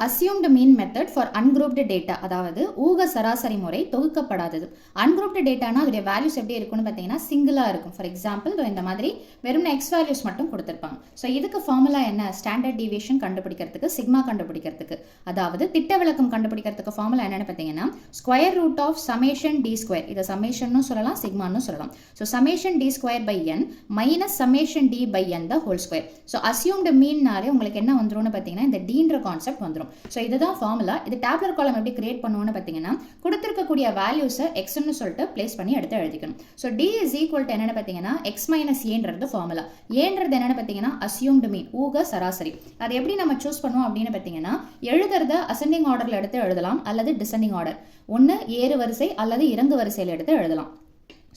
Assumed mean method for ungrouped data, அதாவது ஊக சராசரி முறை தொகுக்கப்படாதது. அன்குரூப்டு டேட்டானா அதோடைய வேல்யூஸ் எப்படி இருக்கும்னு பார்த்தீங்கன்னா சிங்கிளாக இருக்கும். ஃபார் எக்ஸாம்பிள் இந்த மாதிரி வெறும் எக்ஸ் வேல்யூஸ் மட்டும் கொடுத்துருப்பாங்க. ஸோ இதுக்கு ஃபார்முலா என்ன? ஸ்டாண்டர்ட் டீவியேஷன் கண்டுபிடிக்கிறதுக்கு, சிக்மா கண்டுபிடிக்கிறதுக்கு, அதாவது திட்ட விளக்கம் கண்டுபிடிக்கிறதுக்கு ஃபார்முலா என்னன்னு பார்த்தீங்கன்னா square root of summation D square. இதை சமேஷன்னு சொல்லலாம், சிக்மான்னு சொல்லலாம். So summation D square by N minus summation D by N the whole square. So assumed மீன்னாலே உங்களுக்கு என்ன வந்துரும்னு பார்த்தீங்கன்னா இந்த டீன்ற கான்செப்ட் வந்துடும். ஸோ இதுதான் ஃபார்முலா. இது டேப்லர் காலம் எப்படி கிரியேட் பண்ணுவோம்னு பார்த்தீங்கன்னா கொடுத்துருக்கக்கூடிய வேல்யூஸை எக்ஸ்ன்னு சொல்லிட்டு பிளேஸ் பண்ணி எடுத்து எழுதிக்கணும். So T is equal to என்னன்னு பார்த்தீங்கன்னா எக்ஸ் மைனஸ் ஏன்றது ஃபார்முலா. ஏன்றது என்னன்னு பார்த்தீங்கன்னா அசியூம்டு மீன், ஊக சராசரி. அது எப்படி நம்ம சூஸ் பண்ணுவோம் அப்படின்னு பார்த்தீங்கன்னா எழுதுறத அசெண்டிங் ஆர்டர்ல எடுத்து எழுதலாம் அல்லது டிசெண்டிங் ஆர்டர், ஒன்று ஏறு வரிசை அல்லது இறங்கு வரிசையில் எடுத்து எழுதலாம்.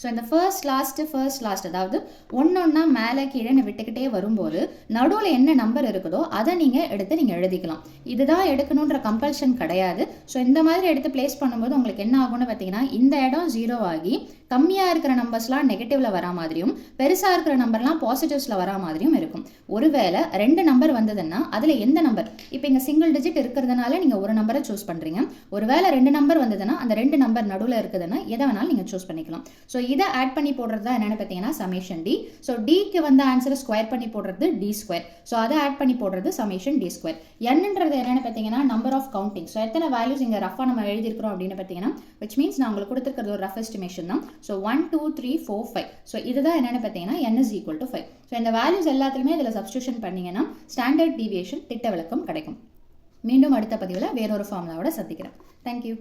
ஸோ இந்த ஃபர்ஸ்ட் லாஸ்ட் அதாவது ஒன்றொன்னா மேலே கீழே விட்டுக்கிட்டே வரும்போது நடுவில் என்ன நம்பர் இருக்குதோ அதை நீங்கள் எடுத்து நீங்கள் எழுதிக்கலாம். இதுதான் எடுக்கணுன்ற கம்பல்ஷன் கிடையாது. ஸோ இந்த மாதிரி எடுத்து பிளேஸ் பண்ணும்போது உங்களுக்கு என்ன ஆகும்னு பார்த்தீங்கன்னா இந்த இடம் 0 ஆகி கம்மியாக இருக்கிற நம்பர்ஸ்லாம் நெகட்டிவ்ல வரா மாதிரியும் பெருசாக இருக்கிற நம்பர்லாம் பாசிட்டிவ்ஸில் வரா மாதிரியும் இருக்கும். ஒருவேளை 2 நம்பர் வந்ததுன்னா அதில் எந்த நம்பர், இப்போ இங்கே சிங்கிள் டிஜிட் இருக்கிறதுனால நீங்கள் ஒரு நம்பரை சூஸ் பண்ணுறீங்க. ஒருவேளை 2 நம்பர் வந்ததுன்னா அந்த 2 நம்பர் நடுவில் இருக்குதுன்னா எதை வேணாலும் நீங்கள் சூஸ் பண்ணிக்கலாம். ஸோ இதை ஆட் பண்ணி போடுறது தான் என்னன்னு பார்த்தீங்கன்னா சமேஷன் டி. ஸோ டிக்கு வந்து ஆன்சரை ஸ்கொயர் பண்ணி போடுறது டி ஸ்கொயர். ஸோ அதை ஆட் பண்ணி போடுறது சமேஷன் டி ஸ்கொயர். என்னன்றது என்னன்னு பார்த்தீங்கன்னா நம்பர் ஆஃப் கவுண்டிங். ஸோ எத்தனை வேல்யூஸ் இங்கே ரஃபாக நம்ம எழுதியிருக்கிறோம் அப்படின்னு பார்த்தீங்கன்னா விச் மீன்ஸ் நான் உங்களுக்கு கொடுத்துருக்கிறது ஒரு ரஃப் எஸ்டிமேஷன் தான். ஸோ 1 2 3 4 5. ஸோ இதுதான் என்னன்னு பார்த்தீங்கன்னா n is equal to 5. So இந்த வேல்யூஸ் எல்லாத்துலையுமே இதில் சப்ஸ்டியூஷன் பண்ணீங்கன்னா ஸ்டாண்டர்ட் டீவியேஷன் திட்ட விளக்கம் கிடைக்கும். மீண்டும் அடுத்த பதிவில் வேறொரு ஃபார்முலாவோட சந்திக்கிறேன். தேங்க்யூ.